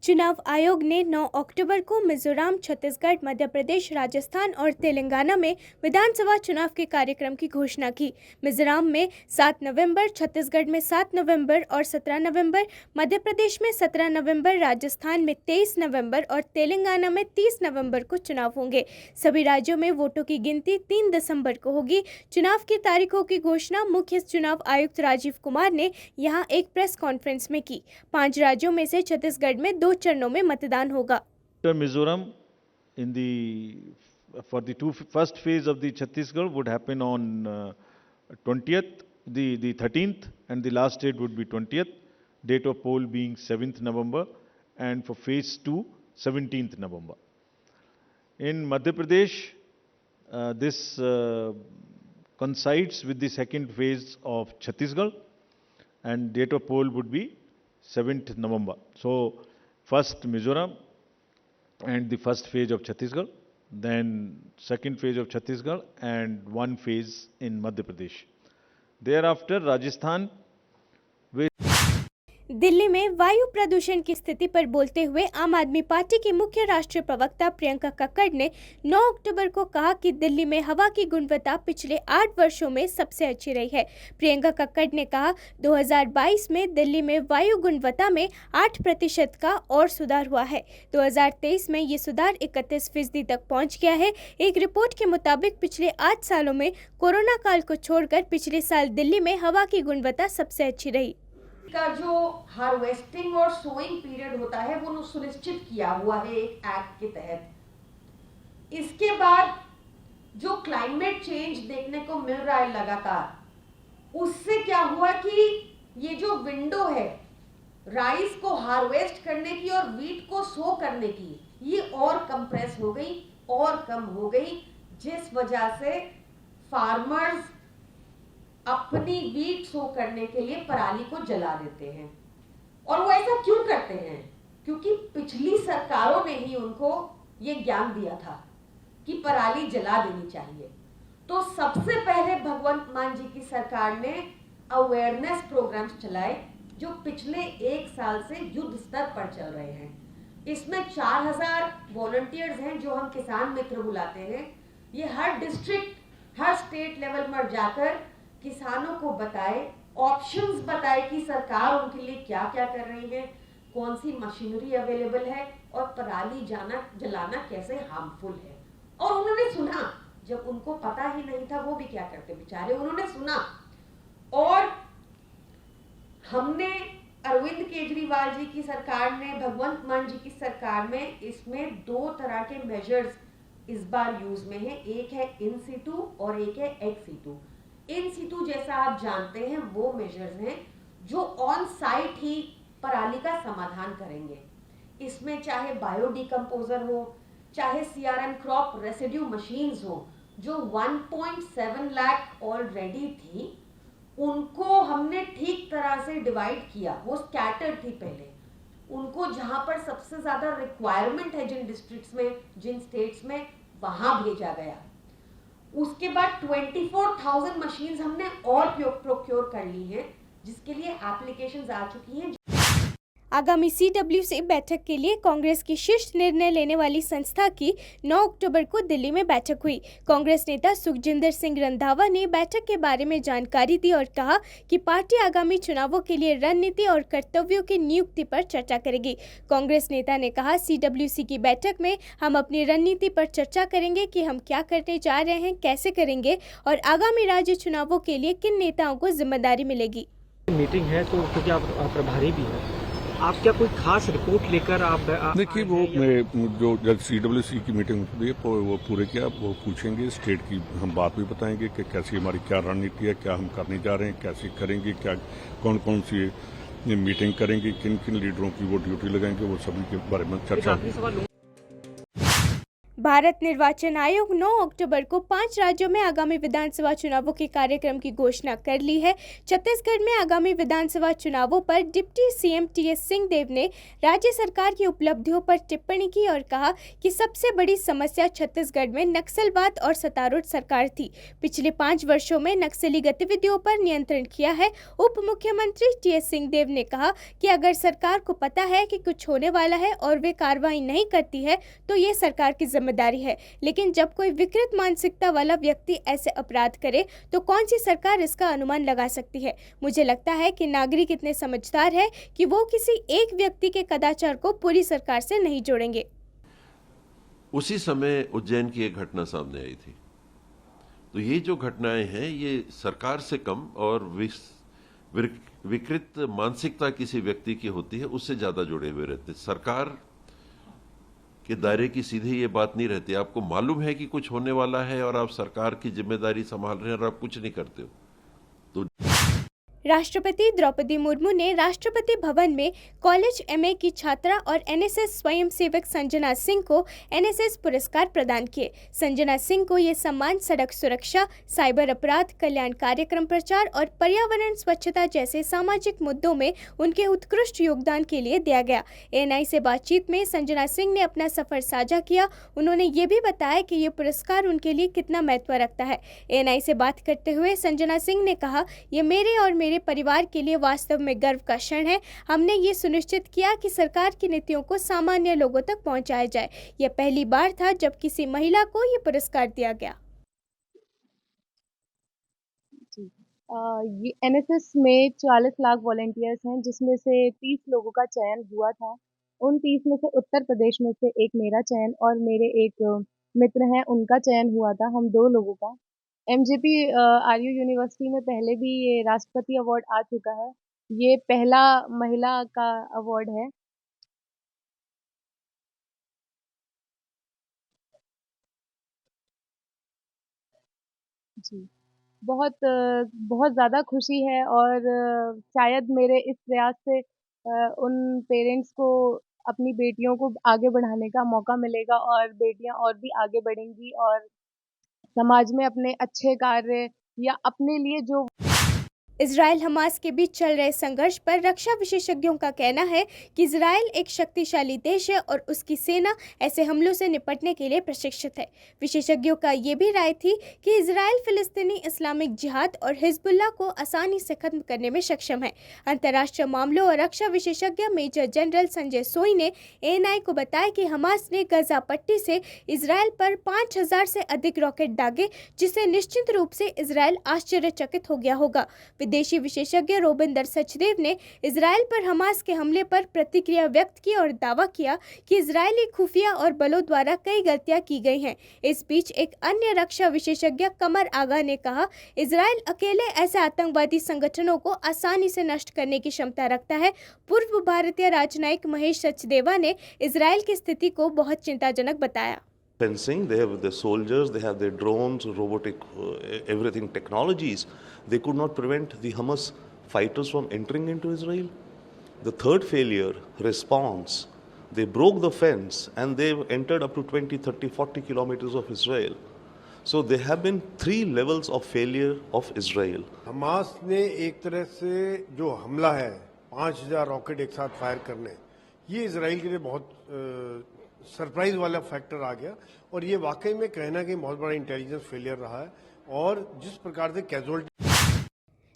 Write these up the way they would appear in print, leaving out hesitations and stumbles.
चुनाव आयोग ने 9 अक्टूबर को मिजोरम, छत्तीसगढ़, मध्य प्रदेश, राजस्थान और तेलंगाना में विधानसभा चुनाव के कार्यक्रम की घोषणा की। मिजोरम में 7 नवंबर, छत्तीसगढ़ में 7 नवंबर और 17 नवंबर, मध्य प्रदेश में 17 नवंबर, राजस्थान में 23 नवंबर और तेलंगाना में 30 नवंबर को चुनाव होंगे। सभी राज्यों में वोटों की गिनती 3 दिसंबर को होगी। चुनाव की तारीखों की घोषणा मुख्य चुनाव आयुक्त राजीव कुमार ने यहां एक प्रेस कॉन्फ्रेंस में की। 5 राज्यों में से छत्तीसगढ़ में 2 चरणों में मतदान होगा। Mizoram for the first phase of the Chhattisgarh would happen on 20th, the 13th, and the last date would be 20th. Date of poll being 7th November, and for phase 2, 17th November. In Madhya Pradesh, this coincides with the second phase of Chhattisgarh, and date of poll would be 7th November. So, first Mizoram and the first phase of Chhattisgarh, then second phase of Chhattisgarh and one phase in Madhya Pradesh. Thereafter, Rajasthan. Delhi में वायु प्रदूषण की स्थिति पर बोलते हुए आम आदमी पार्टी की मुख्य राष्ट्रीय प्रवक्ता प्रियंका कक्कड़ ने 9 अक्टूबर को कहा कि दिल्ली में हवा की गुणवत्ता पिछले 8 वर्षों में सबसे अच्छी रही है। प्रियंका कक्कड़ ने कहा 2022 में दिल्ली में वायु गुणवत्ता में 8% का और सुधार हुआ है। 2023 में ये सुधार 31% तक पहुंच गया है। एक रिपोर्ट के मुताबिक पिछले 8 सालों में कोरोना काल को छोड़कर पिछले साल दिल्ली में हवा की गुणवत्ता सबसे अच्छी रही। का जो हार्वेस्टिंग और सोइंग पीरियड होता है वो सुनिश्चित किया हुआ है एक एक्ट के तहत। इसके बाद जो क्लाइमेट चेंज देखने को मिल रहा है लगातार, उससे क्या हुआ कि ये जो विंडो है राइस को हार्वेस्ट करने की और वीट को सो करने की, ये और कंप्रेस हो गई और कम हो गई, जिस वजह से फार्मर्स अपनी वीट सो करने के लिए पराली को जला देते हैं। और वो ऐसा क्यों करते हैं? क्योंकि पिछली सरकारों ने ही उनको ये ज्ञान दिया था कि पराली जला देनी चाहिए। तो सबसे पहले भगवंत मान जी की सरकार ने अवेयरनेस प्रोग्राम्स चलाए जो पिछले 1 साल से युद्ध स्तर पर चल रहे हैं। इसमें 4000 वॉलंटियर्स हैं जो हम किसान मित्र बुलाते हैं। ये हर डिस्ट्रिक्ट, हर स्टेट लेवल पर जाकर किसानों को बताए, ऑप्शंस बताए कि सरकार उनके लिए क्या क्या कर रही है, कौन सी मशीनरी अवेलेबल है और पराली जलाना कैसे हार्मफुल है। और उन्होंने सुना, जब उनको पता ही नहीं था वो भी क्या करते बेचारे, उन्होंने सुना। और हमने अरविंद केजरीवाल जी की सरकार ने, भगवंत मान जी की सरकार में इसमें 2 तरह के मेजर्स इस बार यूज में है। एक है इन सीटू और एक है एक्स सीटू। इन सीटू जैसा आप जानते हैं वो मेजर्स हैं जो ऑन साइट ही पराली का समाधान करेंगे। इसमें चाहे बायोडिकम्पोजर हो, चाहे सीआरएम क्रॉप रेसिड्यू मशीन्स हो, जो 1.7 लाख ऑलरेडी थी, उनको हमने ठीक तरह से डिवाइड किया। वो स्कैटर्ड थी पहले, उनको जहां पर सबसे ज्यादा रिक्वायरमेंट है जिन डिस्ट्रिक्ट्स में, जिन स्टेट्स में, वहां भेजा गया। उसके बाद 24,000 मशीन्स हमने और प्रोक्योर कर ली हैं, जिसके लिए एप्लीकेशंस आ चुकी हैं। आगामी CWC बैठक के लिए कांग्रेस की शीर्ष निर्णय लेने वाली संस्था की 9 अक्टूबर को दिल्ली में बैठक हुई। कांग्रेस नेता सुखजिंदर सिंह रंधावा ने बैठक के बारे में जानकारी दी और कहा कि पार्टी आगामी चुनावों के लिए रणनीति और कर्तव्यों की नियुक्ति पर चर्चा करेगी। कांग्रेस नेता ने कहा, CWC की बैठक में हम अपनी रणनीति पर चर्चा करेंगे कि हम क्या करने जा रहे हैं, कैसे करेंगे और आगामी राज्य चुनावों के लिए किन नेताओं को जिम्मेदारी मिलेगी। मीटिंग है तो क्योंकि आप प्रभारी भी हैं, आप क्या कोई खास रिपोर्ट लेकर आप देखिए, वो जो जब CWC की मीटिंग हुई वो पूरे किया, वो पूछेंगे स्टेट की, हम बात भी बताएंगे कि कैसी हमारी क्या रणनीति है, क्या हम करने जा रहे हैं, कैसे करेंगे, क्या कौन कौन सी मीटिंग करेंगे, किन किन लीडरों की वो ड्यूटी लगाएंगे, वो सभी के बारे में चर्चा। भारत निर्वाचन आयोग 9 अक्टूबर को 5 राज्यों में आगामी विधानसभा चुनावों के कार्यक्रम की घोषणा कर ली है। छत्तीसगढ़ में आगामी विधानसभा चुनावों पर डिप्टी सीएम टीएस सिंहदेव ने राज्य सरकार की उपलब्धियों पर टिप्पणी की और कहा कि सबसे बड़ी समस्या छत्तीसगढ़ में नक्सलवाद और सत्तारूढ़ सरकार थी। पिछले 5 वर्षों में नक्सली गतिविधियों पर नियंत्रण किया है। उप मुख्यमंत्री टीएस सिंहदेव ने कहा कि अगर सरकार को पता है कि कुछ होने वाला है और वे कार्रवाई नहीं करती है तो ये सरकार की जिम्मेदारी है, लेकिन जब कोई विकृत मानसिकता वाला व्यक्ति ऐसे अपराध करे तो कौन सी सरकार इसका अनुमान लगा सकती है। मुझे लगता है कि नागरिक इतने समझदार है कि वो किसी एक व्यक्ति के कदाचार को पूरी सरकार से नहीं जोड़ेंगे। उसी समय उज्जैन की एक घटना सामने आई थी। तो ये जो घटनाएं हैं ये सरकार से कम और विकृत मानसिकता किसी व्यक्ति की होती है उससे ज्यादा जुड़े हुए रहते। सरकार के दायरे की सीधी ये बात नहीं रहती। आपको मालूम है कि कुछ होने वाला है और आप सरकार की जिम्मेदारी संभाल रहे हैं और आप कुछ नहीं करते हो तो राष्ट्रपति द्रौपदी मुर्मू ने राष्ट्रपति भवन में कॉलेज एमए की छात्रा और एनएसएस स्वयंसेवक संजना सिंह को एनएसएस पुरस्कार प्रदान किए। संजना सिंह को ये सम्मान सड़क सुरक्षा, साइबर अपराध, कल्याण कार्यक्रम प्रचार और पर्यावरण स्वच्छता जैसे सामाजिक मुद्दों में उनके उत्कृष्ट योगदान के लिए दिया गया। एएनआई से बातचीत में संजना सिंह ने अपना सफर साझा किया। उन्होंने ये भी बताया कि ये पुरस्कार उनके लिए कितना महत्व रखता है। एएनआई से बात करते हुए संजना सिंह ने कहा, ये मेरे और मेरे परिवार के लिए वास्तव में गर्व का क्षण है। हमने ये सुनिश्चित किया कि सरकार की नीतियों को सामान्य लोगों तक पहुंचाया जाए। यह पहली बार था जब किसी महिला को ये पुरस्कार दिया गया। ये एनएसएस में 40 लाख वॉलंटियर्स हैं जिसमें से 30 लोगों का चयन हुआ था। उन 30 में से उत्तर प्रदेश में से एक मेरा चयन और मेरे एक मित्र हैं उनका चयन हुआ था, हम 2 लोगों का। एमजेपी आरयू यूनिवर्सिटी में पहले भी ये राष्ट्रपति अवार्ड आ चुका है। ये पहला महिला का अवार्ड है। जी, बहुत ज़्यादा खुशी है और शायद मेरे इस प्रयास से उन पेरेंट्स को अपनी बेटियों को आगे बढ़ाने का मौका मिलेगा और बेटियां और भी आगे बढ़ेंगी और समाज में अपने अच्छे कार्य या अपने लिए जो इजराइल हमास के बीच चल रहे संघर्ष पर रक्षा विशेषज्ञों का कहना है कि इजराइल एक शक्तिशाली देश है और उसकी सेना ऐसे हमलों से निपटने के लिए प्रशिक्षित है। विशेषज्ञों का ये भी राय थी कि इजराइल फिलिस्तीनी इस्लामिक जिहाद और हिजबुल्लाह को आसानी से खत्म करने में सक्षम है। अंतर्राष्ट्रीय मामलों और रक्षा विशेषज्ञ मेजर जनरल संजय सोई ने एएनआई को बताया कि हमास ने गजा पट्टी से इजराइल पर 5000 से अधिक रॉकेट दागे, जिससे निश्चित रूप से इजराइल आश्चर्यचकित हो गया होगा। विदेशी विशेषज्ञ रोबिंदर सचदेव ने इजराइल पर हमास के हमले पर प्रतिक्रिया व्यक्त की और दावा किया कि इजरायली खुफिया और बलों द्वारा कई गलतियां की गई हैं। इस बीच एक अन्य रक्षा विशेषज्ञ कमर आगा ने कहा, इजराइल अकेले ऐसे आतंकवादी संगठनों को आसानी से नष्ट करने की क्षमता रखता है। पूर्व भारतीय राजनयिक महेश सचदेवा ने इजराइल की स्थिति को बहुत चिंताजनक बताया। Fencing, they have their soldiers, they have their drones, robotic, everything technologies. They could not prevent the Hamas fighters from entering into Israel. The third failure, response. They broke the fence and they've entered up to 20, 30, 40 kilometers of Israel. So there have been 3 levels of failure of Israel. Hamas ने एक तरह से जो हमला है 5000 rocket एक साथ fire करने, ये इजराइल के लिए बहुत सरप्राइज वाला फैक्टर आ गया और ये वाकई में कहना कि बहुत बड़ा इंटेलिजेंस फेलियर रहा है और जिस प्रकार से कैजुअलिटी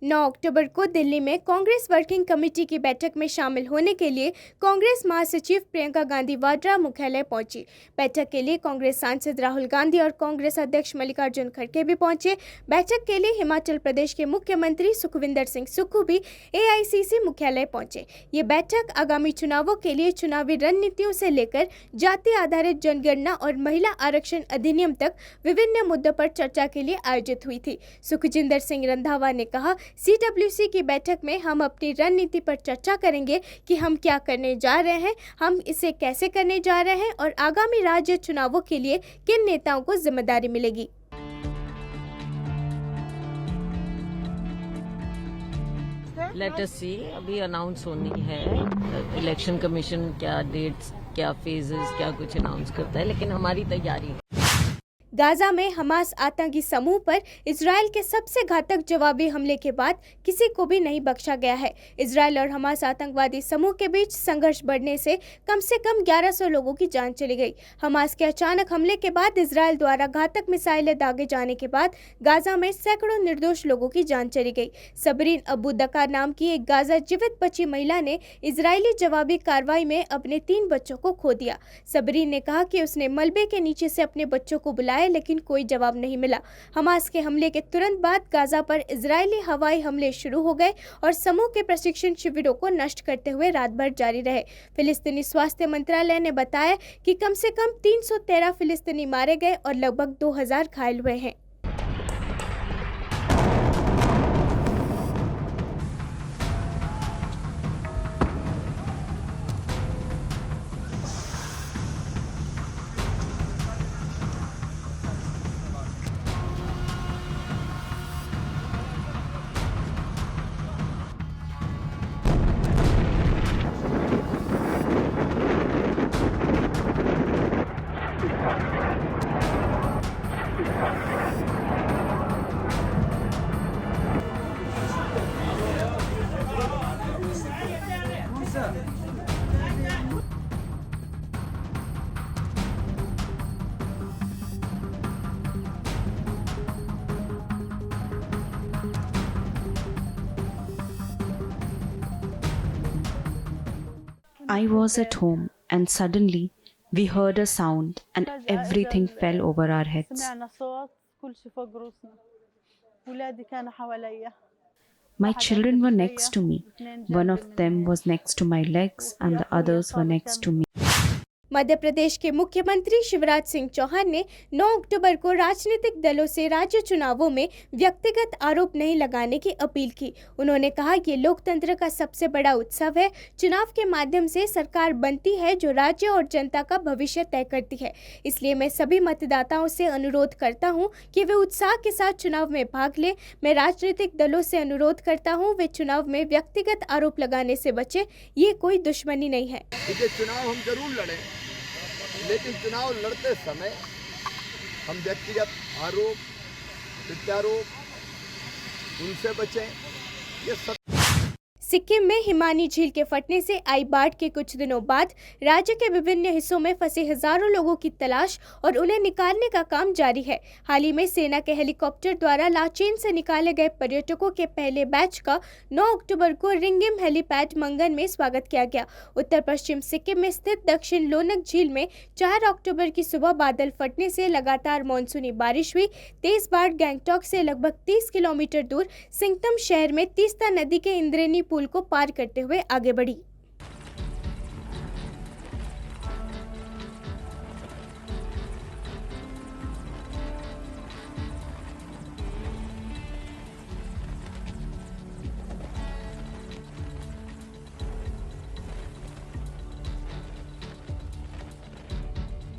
9 अक्टूबर को दिल्ली में कांग्रेस वर्किंग कमेटी की बैठक में शामिल होने के लिए कांग्रेस महासचिव प्रियंका गांधी वाड्रा मुख्यालय पहुंची। बैठक के लिए कांग्रेस सांसद राहुल गांधी और कांग्रेस अध्यक्ष मल्लिकार्जुन खड़गे भी पहुंचे। बैठक के लिए हिमाचल प्रदेश के मुख्यमंत्री सुखविंदर सिंह सुक्खू भी एआईसीसी मुख्यालय पहुंचे। ये बैठक आगामी चुनावों के लिए चुनावी रणनीतियों से लेकर जाति आधारित जनगणना और महिला आरक्षण अधिनियम तक विभिन्न मुद्दों पर चर्चा के लिए आयोजित हुई थी। सुखजिंदर सिंह रंधावा ने कहा, सीडब्ल्यूसी की बैठक में हम अपनी रणनीति पर चर्चा करेंगे कि हम क्या करने जा रहे हैं, हम इसे कैसे करने जा रहे हैं और आगामी राज्य चुनावों के लिए किन नेताओं को जिम्मेदारी मिलेगी। लेट अस सी, अभी अनाउंस होनी है। इलेक्शन कमीशन क्या डेट्स क्या फेजेस क्या कुछ अनाउंस करता है, लेकिन हमारी तैयारी है। गाजा में हमास आतंकी समूह पर इजराइल के सबसे घातक जवाबी हमले के बाद किसी को भी नहीं बख्शा गया है। इजराइल और हमास आतंकवादी समूह के बीच संघर्ष बढ़ने से कम 1100 लोगों की जान चली गई। हमास के अचानक हमले के बाद इजराइल द्वारा घातक मिसाइलें दागे जाने के बाद गाजा में सैकड़ों निर्दोष लोगों की जान चली गई। सबरीन अबू दका नाम की एक गाजा जीवित बची महिला ने इजरायली जवाबी कार्रवाई में अपने 3 बच्चों को खो दिया। सबरीन ने कहा कि उसने मलबे के नीचे से अपने बच्चों को बुलाया, लेकिन कोई जवाब नहीं मिला। हमास के हमले के तुरंत बाद गाजा पर इजरायली हवाई हमले शुरू हो गए और समूह के प्रशिक्षण शिविरों को नष्ट करते हुए रात भर जारी रहे। फिलिस्तीनी स्वास्थ्य मंत्रालय ने बताया कि कम से कम 313 फिलिस्तीनी मारे गए और लगभग 2000 घायल हुए हैं। I was at home and suddenly we heard a sound and everything fell over our heads. My children were next to me. One of them was next to my legs and the others were next to me. Madhya Pradesh के मुख्यमंत्री शिवराज सिंह चौहान ने 9 अक्टूबर को राजनीतिक दलों से राज्य चुनावों में व्यक्तिगत आरोप नहीं लगाने की अपील की। उन्होंने कहा कि लोकतंत्र का सबसे बड़ा उत्सव है। चुनाव के माध्यम से सरकार बनती है जो राज्य और जनता का भविष्य तय करती है। इसलिए मैं सभी मतदाताओं से अनुरोध करता हूं कि वे उत्साह के साथ चुनाव में भाग लें। मैं राजनीतिक दलों से अनुरोध करता हूं वे चुनाव में व्यक्तिगत आरोप लगाने से बचें। ये कोई दुश्मनी नहीं है। चुनाव हम जरूर लड़ें, लेकिन चुनाव लड़ते समय हम व्यक्तिगत आरोप प्रत्यारोप उनसे बचें। ये सब सिक्किम में हिमानी झील के फटने से आई बाढ़ के कुछ दिनों बाद राज्य के विभिन्न हिस्सों में फंसे हजारों लोगों की तलाश और उन्हें निकालने का काम जारी है। हाल ही में सेना के हेलीकॉप्टर द्वारा लाचेन से निकाले गए पर्यटकों के पहले बैच का 9 अक्टूबर को रिंगिम हेलीपैड मंगन में स्वागत किया गया। उत्तर पश्चिम सिक्किम में स्थित दक्षिण लोनक झील में 4 अक्टूबर की सुबह बादल फटने से लगातार मानसूनी बारिश हुई। तेज बाढ़ गैंगटॉक से लगभग 30 किलोमीटर दूर सिंगतम शहर में तीस्ता नदी के इंद्रेनी पुल को पार करते हुए आगे बढ़ी।